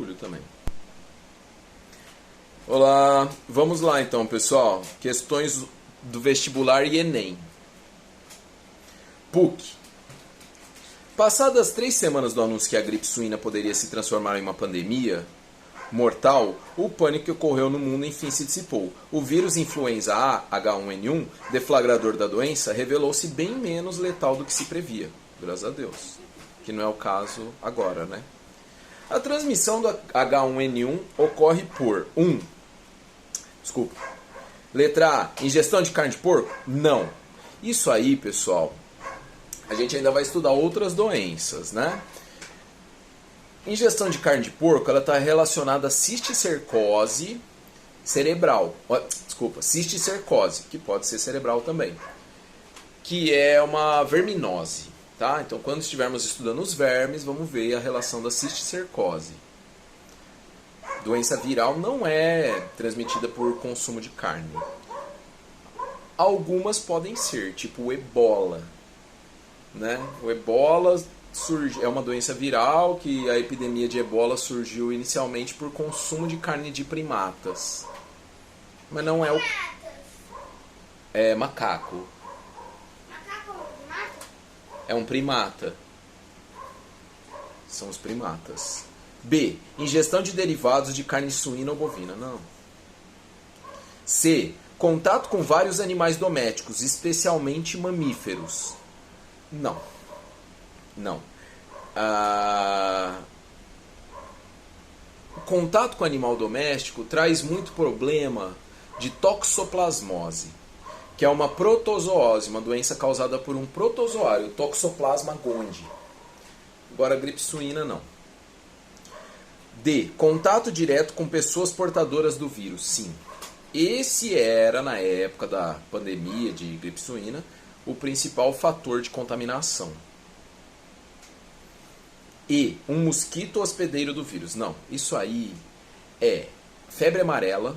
barulho também. Olá, vamos lá então, pessoal. Questões do vestibular e Enem. PUC. Passadas 3 semanas do anúncio que a gripe suína poderia se transformar em uma pandemia mortal, o pânico que ocorreu no mundo enfim se dissipou. O vírus influenza A, H1N1, deflagrador da doença, revelou-se bem menos letal do que se previa. Graças a Deus. Que não é o caso agora, né? A transmissão do H1N1 ocorre por Letra A, ingestão de carne de porco? Não. Isso aí, pessoal, a gente ainda vai estudar outras doenças, né? Ingestão de carne de porco, ela está relacionada a cisticercose cerebral. Cisticercose, que pode ser cerebral também. Que é uma verminose, tá? Então, quando estivermos estudando os vermes, vamos ver a relação da cisticercose. Doença viral não é transmitida por consumo de carne. Algumas podem ser, tipo o ebola, né? O ebola é uma doença viral que a epidemia de ebola surgiu inicialmente por consumo de carne de primatas. Mas não é o... É macaco. Macaco é um primata? É um primata. São os primatas. B. Ingestão de derivados de carne suína ou bovina. Não. C. Contato com vários animais domésticos, especialmente mamíferos. Não. O contato com animal doméstico traz muito problema de toxoplasmose, que é uma protozoose, uma doença causada por um protozoário, o Toxoplasma gondii. Agora, a gripe suína, não. D. Contato direto com pessoas portadoras do vírus. Sim. Esse era, na época da pandemia de gripe suína, o principal fator de contaminação. E. Um mosquito hospedeiro do vírus. Não. Isso aí é febre amarela.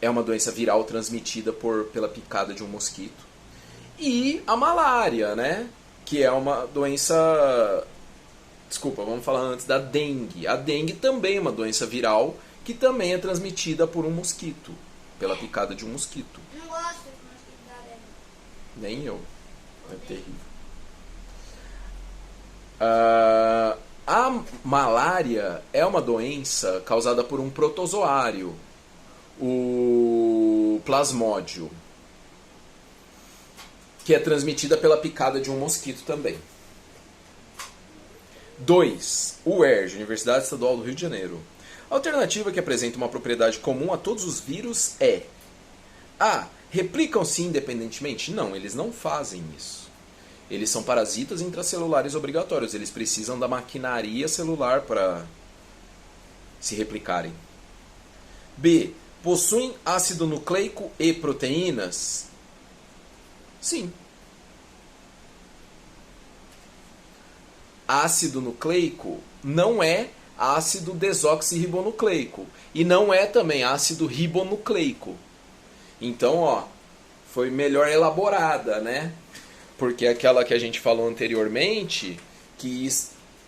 É uma doença viral transmitida pela picada de um mosquito. E a malária, né? Que é uma doença... vamos falar antes da dengue. A dengue também é uma doença viral que também é transmitida por um mosquito, pela picada de um mosquito. Não gosto de mosquito da dengue. Nem eu. É terrível. A malária é uma doença causada por um protozoário, o plasmódio, que é transmitida pela picada de um mosquito também. 2. UERJ, Universidade Estadual do Rio de Janeiro. A alternativa que apresenta uma propriedade comum a todos os vírus é: A. Replicam-se independentemente? Não, eles não fazem isso. Eles são parasitas intracelulares obrigatórios. Eles precisam da maquinaria celular para se replicarem. B. Possuem ácido nucleico e proteínas? Sim. Ácido nucleico não é ácido desoxirribonucleico e não é também ácido ribonucleico. Então, foi melhor elaborada, né? Porque aquela que a gente falou anteriormente, que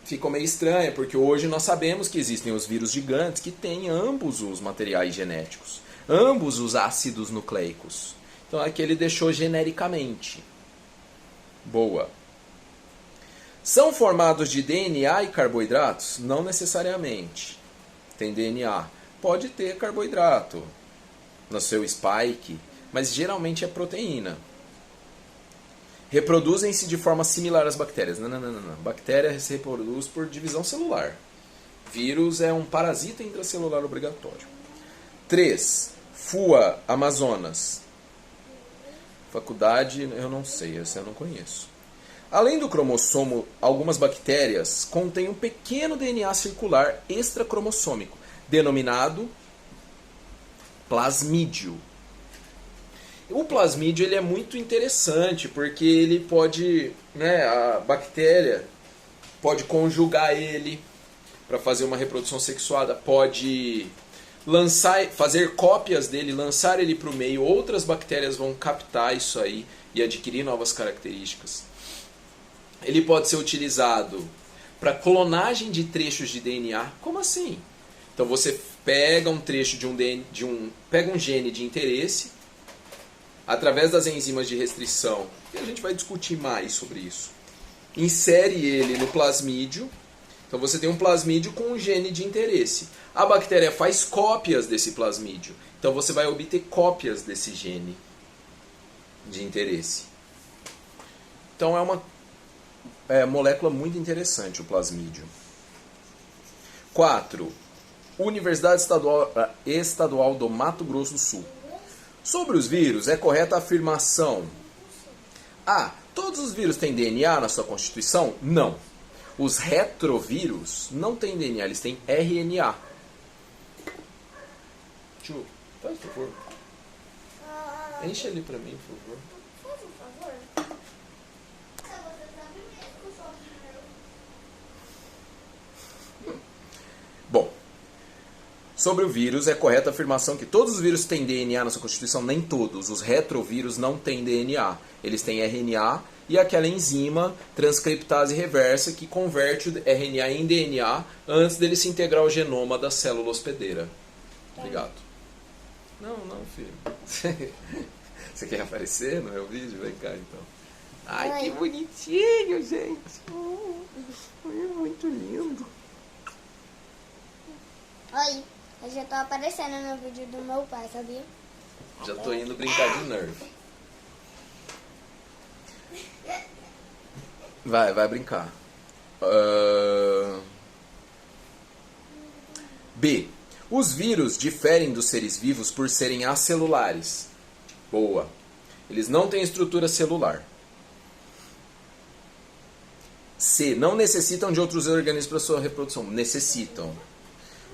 ficou meio estranha, porque hoje nós sabemos que existem os vírus gigantes que têm ambos os materiais genéticos, ambos os ácidos nucleicos. Então aqui ele deixou genericamente. Boa. São formados de DNA e carboidratos? Não necessariamente. Tem DNA. Pode ter carboidrato no seu spike, mas geralmente é proteína. Reproduzem-se de forma similar às bactérias. Não. Bactéria se reproduz por divisão celular. Vírus é um parasita intracelular obrigatório. 3. FUA, Amazonas. Faculdade, eu não sei, essa eu não conheço. Além do cromossomo, algumas bactérias contêm um pequeno DNA circular extracromossômico, denominado plasmídio. O plasmídio ele é muito interessante, porque ele pode, a bactéria pode conjugar ele para fazer uma reprodução sexuada, pode fazer cópias dele, lançar ele para o meio, outras bactérias vão captar isso aí e adquirir novas características. Ele pode ser utilizado para clonagem de trechos de DNA. Como assim? Então você pega um trecho pega um gene de interesse, através das enzimas de restrição, e a gente vai discutir mais sobre isso. Insere ele no plasmídio. Então você tem um plasmídio com um gene de interesse. A bactéria faz cópias desse plasmídio. Então você vai obter cópias desse gene de interesse. Então é uma molécula muito interessante o plasmídio. 4. Universidade Estadual do Mato Grosso do Sul. Sobre os vírus, é correta a afirmação: A. Todos os vírus têm DNA na sua constituição? Não. Os retrovírus não têm DNA, eles têm RNA. Tio, faz favor. Enche ali pra mim, por favor. Faz um favor. Você sabe mesmo que eu sou primeiro. Bom, sobre o vírus, é correta a afirmação que todos os vírus têm DNA na sua constituição? Nem todos. Os retrovírus não têm DNA. Eles têm RNA e aquela enzima transcriptase reversa que converte o RNA em DNA antes dele se integrar ao genoma da célula hospedeira. Obrigado. Não, filho. Você quer aparecer no meu vídeo? Vem cá, então. Ai, Oi. que bonitinho, gente. Muito lindo. Oi, eu já tô aparecendo no vídeo do meu pai, sabia? Já tô indo brincar de Nerf. Vai brincar. B. Os vírus diferem dos seres vivos por serem acelulares. Boa. Eles não têm estrutura celular. C. Não necessitam de outros organismos para sua reprodução. Necessitam.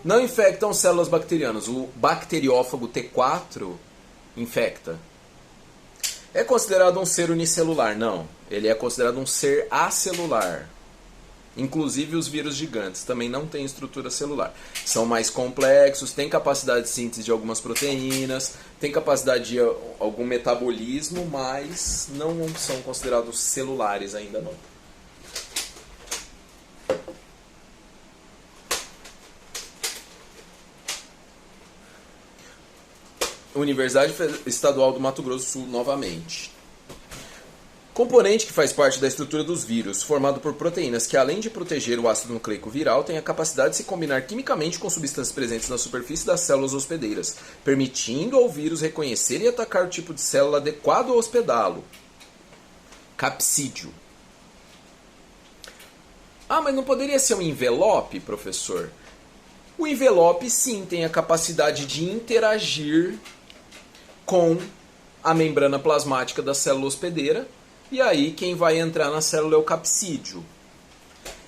Não infectam células bacterianas. O bacteriófago T4 infecta. É considerado um ser unicelular? Não. Ele é considerado um ser acelular. Inclusive os vírus gigantes também não têm estrutura celular. São mais complexos, têm capacidade de síntese de algumas proteínas, têm capacidade de algum metabolismo, mas não são considerados celulares ainda não. Universidade Estadual do Mato Grosso do Sul, novamente. Componente que faz parte da estrutura dos vírus, formado por proteínas que, além de proteger o ácido nucleico viral, tem a capacidade de se combinar quimicamente com substâncias presentes na superfície das células hospedeiras, permitindo ao vírus reconhecer e atacar o tipo de célula adequado a hospedá-lo. Capsídio. Ah, mas não poderia ser um envelope, professor? O envelope, sim, tem a capacidade de interagir com a membrana plasmática da célula hospedeira, e aí quem vai entrar na célula é o capsídio.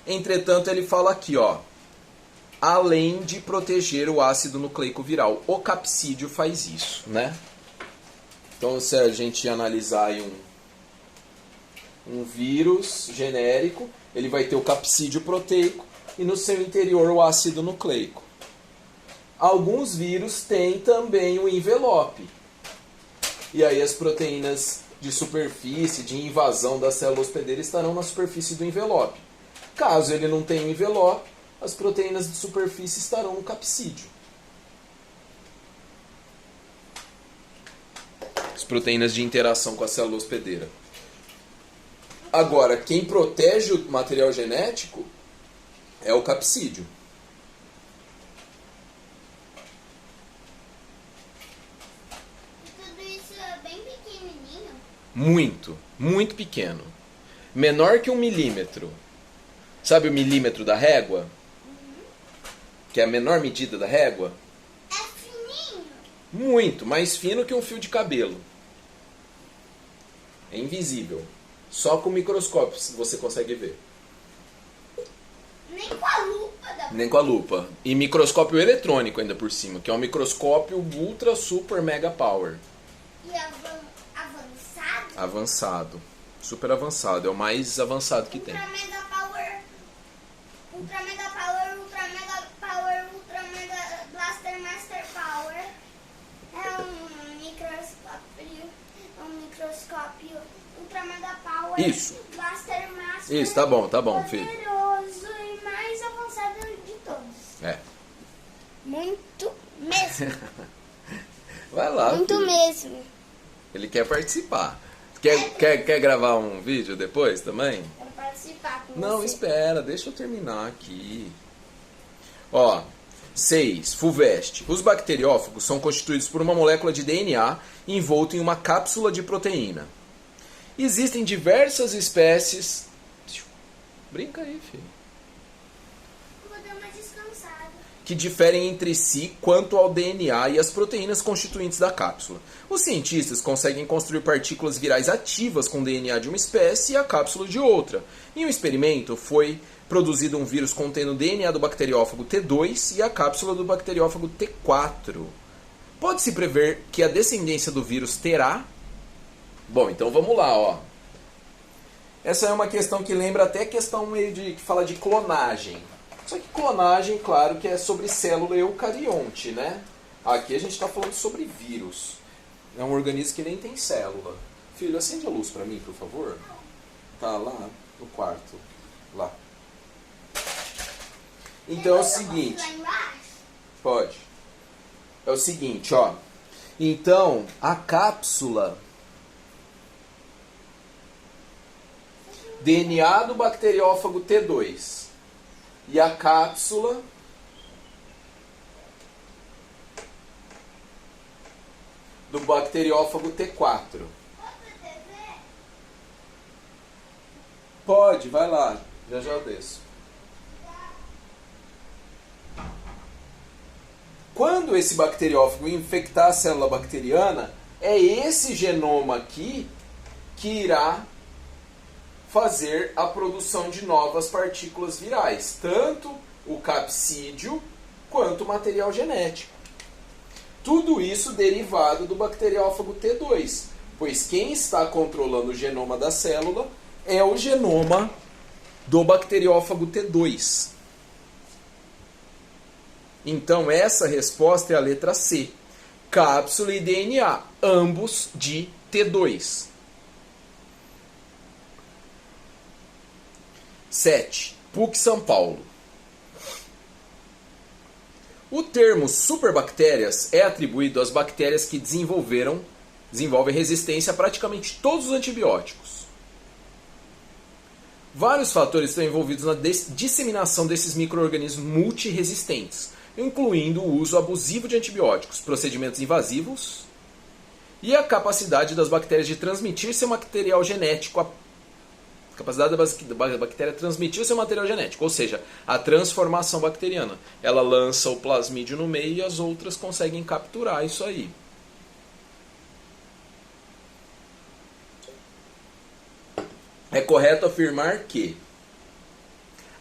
Entretanto, ele fala aqui, ó, além de proteger o ácido nucleico viral. O capsídio faz isso, né? Então, se a gente analisar aí um vírus genérico, ele vai ter o capsídio proteico e no seu interior o ácido nucleico. Alguns vírus têm também o envelope. E aí as proteínas de superfície, de invasão da célula hospedeira estarão na superfície do envelope. Caso ele não tenha envelope, as proteínas de superfície estarão no capsídio. As proteínas de interação com a célula hospedeira. Agora, quem protege o material genético é o capsídio. Tudo isso é bem pequenininho. Muito, muito pequeno. Menor que 1 milímetro. Sabe o milímetro da régua? Que é a menor medida da régua? É fininho. Muito, mais fino que um fio de cabelo. É invisível. Só com o microscópio você consegue ver. Nem com a lupa da... Nem com a lupa. E microscópio eletrônico ainda por cima, que é um microscópio ultra, super, mega power. E avançado. Avançado. Super avançado. É o mais avançado que tem. Ultra mega power. Ultra mega power. Ultra mega power. Ultra mega blaster master power. É um microscópio ultra mega power. Isso. Blaster master. Isso, tá bom, filho. Poderoso e Muito mesmo. Vai lá, Muito filho. mesmo. Ele quer participar. Quer gravar um vídeo depois também? Quero participar com Não, você. espera, deixa eu terminar aqui. Ó, 6. FUVEST. Os bacteriófagos são constituídos por uma molécula de DNA envolta em uma cápsula de proteína. Existem diversas espécies... Brinca aí, filho. Vou dar uma descansada. Que diferem entre si quanto ao DNA e as proteínas constituintes da cápsula. Os cientistas conseguem construir partículas virais ativas com DNA de uma espécie e a cápsula de outra. Em um experimento, foi produzido um vírus contendo o DNA do bacteriófago T2 e a cápsula do bacteriófago T4. Pode-se prever que a descendência do vírus terá... Bom, então vamos lá, ó. Essa é uma questão que lembra até questão meio de que fala de clonagem. Só que clonagem, claro, que é sobre célula eucarionte, né? Aqui a gente está falando sobre vírus. É um organismo que nem tem célula. Filho, acende a luz para mim, por favor. Tá lá no quarto. Lá. Então é o seguinte. Lá embaixo? Pode. É o seguinte, ó. Então, a cápsula... DNA do bacteriófago T2 e a cápsula do bacteriófago T4. Pode, vai lá. Já já eu desço. Quando esse bacteriófago infectar a célula bacteriana, é esse genoma aqui que irá fazer a produção de novas partículas virais, tanto o capsídeo quanto o material genético. Tudo isso derivado do bacteriófago T2, pois quem está controlando o genoma da célula é o genoma do bacteriófago T2. Então essa resposta é a letra C. Cápsula e DNA, ambos de T2. 7. PUC São Paulo. O termo superbactérias é atribuído às bactérias que desenvolvem resistência a praticamente todos os antibióticos. Vários fatores estão envolvidos na disseminação desses micro-organismos multiresistentes, incluindo o uso abusivo de antibióticos, procedimentos invasivos e a capacidade das bactérias de transmitir seu material genético capacidade da bactéria transmitir o seu material genético, ou seja, a transformação bacteriana. Ela lança o plasmídio no meio e as outras conseguem capturar isso aí. É correto afirmar que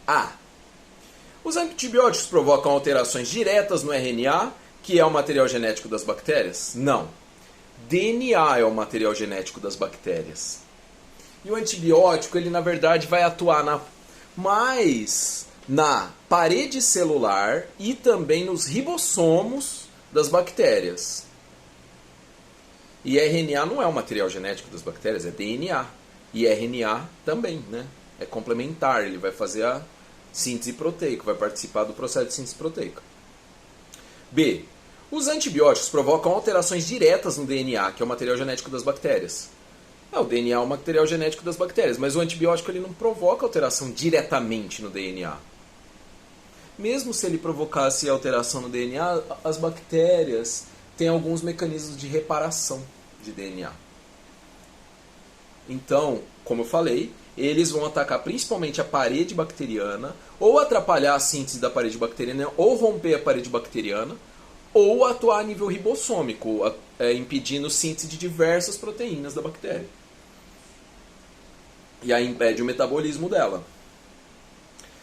A. Os antibióticos provocam alterações diretas no RNA, que é o material genético das bactérias? Não. DNA é o material genético das bactérias. E o antibiótico, ele na verdade vai atuar mais na parede celular e também nos ribossomos das bactérias. E RNA não é o material genético das bactérias, é DNA. E RNA também, né? É complementar, ele vai fazer a síntese proteica, vai participar do processo de síntese proteica. B. Os antibióticos provocam alterações diretas no DNA, que é o material genético das bactérias. O DNA é o material genético das bactérias, mas o antibiótico ele não provoca alteração diretamente no DNA. Mesmo se ele provocasse alteração no DNA, as bactérias têm alguns mecanismos de reparação de DNA. Então, como eu falei, eles vão atacar principalmente a parede bacteriana, ou atrapalhar a síntese da parede bacteriana, ou romper a parede bacteriana, ou atuar a nível ribossômico, impedindo síntese de diversas proteínas da bactéria. E aí impede o metabolismo dela.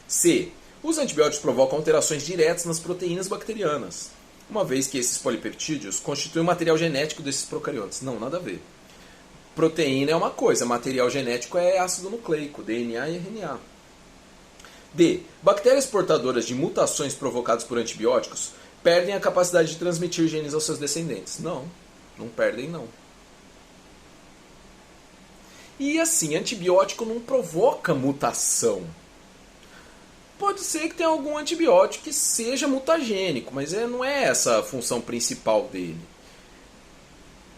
C. Os antibióticos provocam alterações diretas nas proteínas bacterianas, uma vez que esses polipeptídeos constituem o material genético desses procariontes. Não, nada a ver. Proteína é uma coisa, material genético é ácido nucleico, DNA e RNA. D. Bactérias portadoras de mutações provocadas por antibióticos perdem a capacidade de transmitir genes aos seus descendentes. Não, não perdem não. E assim, antibiótico não provoca mutação. Pode ser que tenha algum antibiótico que seja mutagênico, mas não é essa a função principal dele.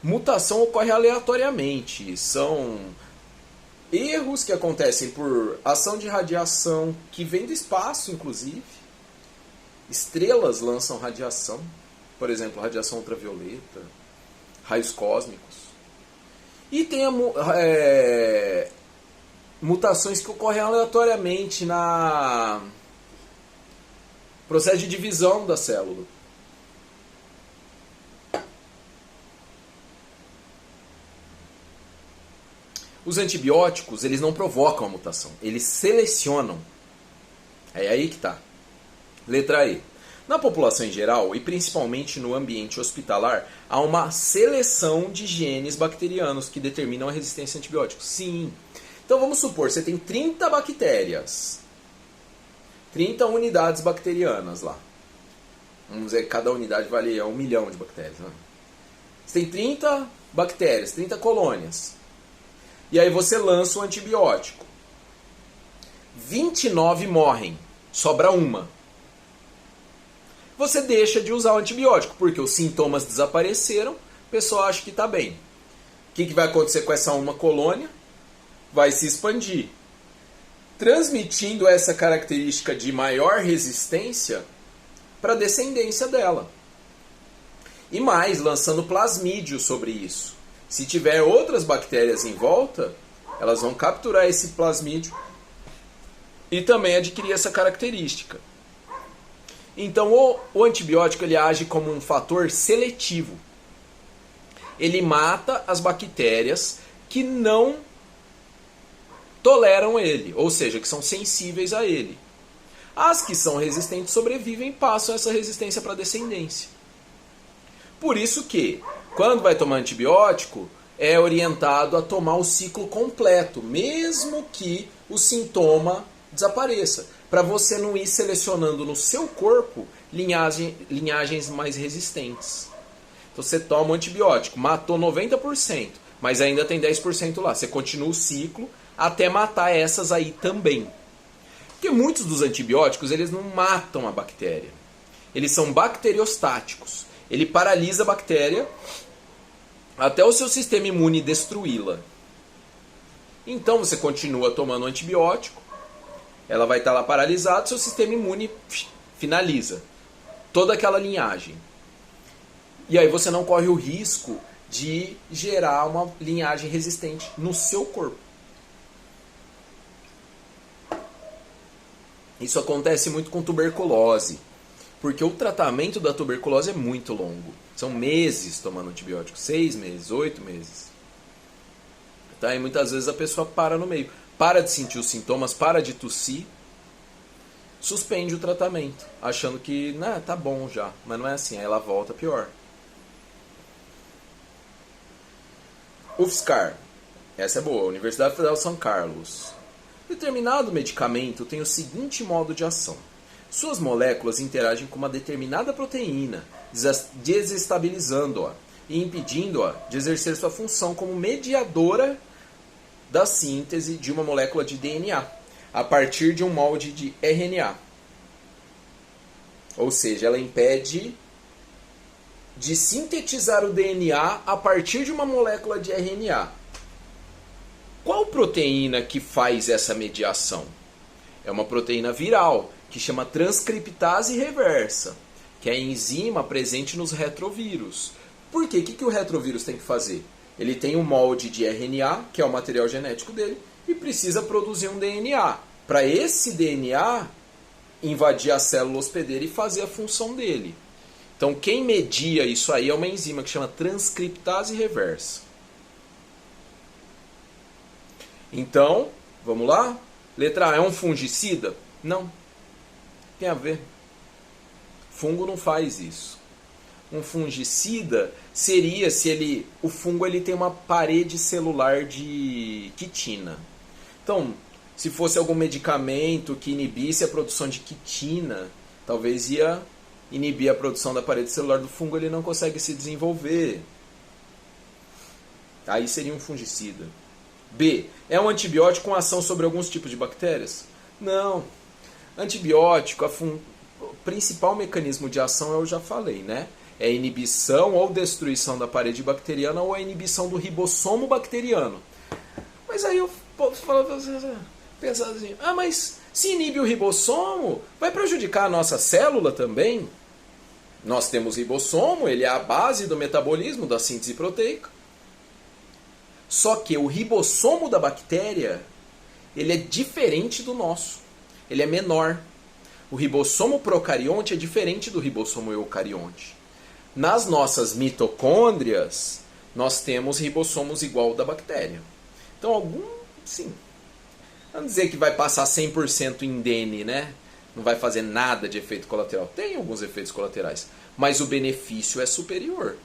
Mutação ocorre aleatoriamente, são erros que acontecem por ação de radiação que vem do espaço, inclusive. Estrelas lançam radiação, por exemplo, radiação ultravioleta, raios cósmicos. E tem mutações que ocorrem aleatoriamente na processo de divisão da célula. Os antibióticos, eles não provocam a mutação, eles selecionam. É aí que está. Letra E. Na população em geral, e principalmente no ambiente hospitalar, há uma seleção de genes bacterianos que determinam a resistência a antibióticos. Sim. Então vamos supor, você tem 30 bactérias. 30 unidades bacterianas lá. Vamos dizer que cada unidade vale 1 milhão de bactérias. Né? Você tem 30 bactérias, 30 colônias. E aí você lança o antibiótico. 29 morrem, sobra uma. Você deixa de usar o antibiótico, porque os sintomas desapareceram, o pessoal acha que está bem. O que vai acontecer com essa uma colônia? Vai se expandir, transmitindo essa característica de maior resistência para a descendência dela. E mais, lançando plasmídio sobre isso. Se tiver outras bactérias em volta, elas vão capturar esse plasmídio e também adquirir essa característica. Então o antibiótico ele age como um fator seletivo. Ele mata as bactérias que não toleram ele, ou seja, que são sensíveis a ele. As que são resistentes sobrevivem e passam essa resistência para a descendência. Por isso que, quando vai tomar antibiótico, é orientado a tomar o ciclo completo, mesmo que o sintoma desapareça, para você não ir selecionando no seu corpo linhagens mais resistentes. Então você toma o antibiótico, matou 90%, mas ainda tem 10% lá. Você continua o ciclo até matar essas aí também. Porque muitos dos antibióticos eles não matam a bactéria. Eles são bacteriostáticos. Ele paralisa a bactéria até o seu sistema imune destruí-la. Então você continua tomando antibiótico, ela vai estar lá paralisada, seu sistema imune finaliza toda aquela linhagem. E aí você não corre o risco de gerar uma linhagem resistente no seu corpo. Isso acontece muito com tuberculose, porque o tratamento da tuberculose é muito longo. São meses tomando antibiótico, 6 meses, 8 meses. Tá? E muitas vezes a pessoa para no meio. Para de sentir os sintomas, para de tossir, suspende o tratamento, achando que tá bom já. Mas não é assim, aí ela volta pior. UFSCar, essa é boa, Universidade Federal de São Carlos. Determinado medicamento tem o seguinte modo de ação. Suas moléculas interagem com uma determinada proteína, desestabilizando-a e impedindo-a de exercer sua função como mediadora da síntese de uma molécula de DNA, a partir de um molde de RNA. Ou seja, ela impede de sintetizar o DNA a partir de uma molécula de RNA. Qual proteína que faz essa mediação? É uma proteína viral, que chama transcriptase reversa, que é a enzima presente nos retrovírus. Por quê? O que o retrovírus tem que fazer? Ele tem um molde de RNA, que é o material genético dele, e precisa produzir um DNA. Para esse DNA invadir a célula hospedeira e fazer a função dele. Então quem media isso aí é uma enzima que chama transcriptase reversa. Então, vamos lá? Letra A, é um fungicida? Não. Tem a ver. Fungo não faz isso. Um fungicida seria se o fungo ele tem uma parede celular de quitina. Então, se fosse algum medicamento que inibisse a produção de quitina, talvez ia inibir a produção da parede celular do fungo, ele não consegue se desenvolver. Aí seria um fungicida. B. É um antibiótico com ação sobre alguns tipos de bactérias? Não. Antibiótico, o principal mecanismo de ação eu já falei, né? É a inibição ou destruição da parede bacteriana ou a inibição do ribossomo bacteriano. Mas aí eu posso falar, pensar assim, mas se inibe o ribossomo, vai prejudicar a nossa célula também? Nós temos ribossomo, ele é a base do metabolismo, da síntese proteica. Só que o ribossomo da bactéria, ele é diferente do nosso. Ele é menor. O ribossomo procarionte é diferente do ribossomo eucarionte. Nas nossas mitocôndrias, nós temos ribossomos igual ao da bactéria. Então, sim. Vamos dizer que vai passar 100% indene, né? Não vai fazer nada de efeito colateral. Tem alguns efeitos colaterais. Mas o benefício é superior.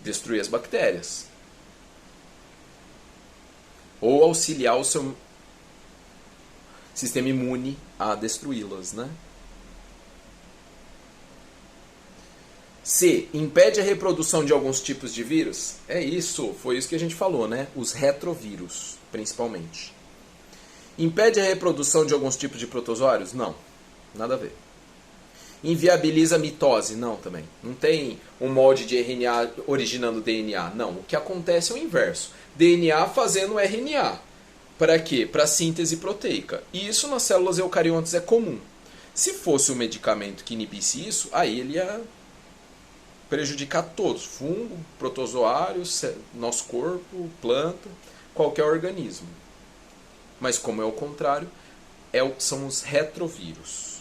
Destruir as bactérias. Ou auxiliar o seu sistema imune a destruí-las, né? C. Impede a reprodução de alguns tipos de vírus? É isso, foi isso que a gente falou, né? Os retrovírus, principalmente. Impede a reprodução de alguns tipos de protozoários? Não, nada a ver. Inviabiliza a mitose? Não, também. Não tem um molde de RNA originando DNA. Não, o que acontece é o inverso. DNA fazendo RNA. Para quê? Para síntese proteica. E isso nas células eucariontes é comum. Se fosse um medicamento que inibisse isso, aí ele ia prejudicar todos. Fungo, protozoário, nosso corpo, planta, qualquer organismo. Mas como é o contrário, são os retrovírus.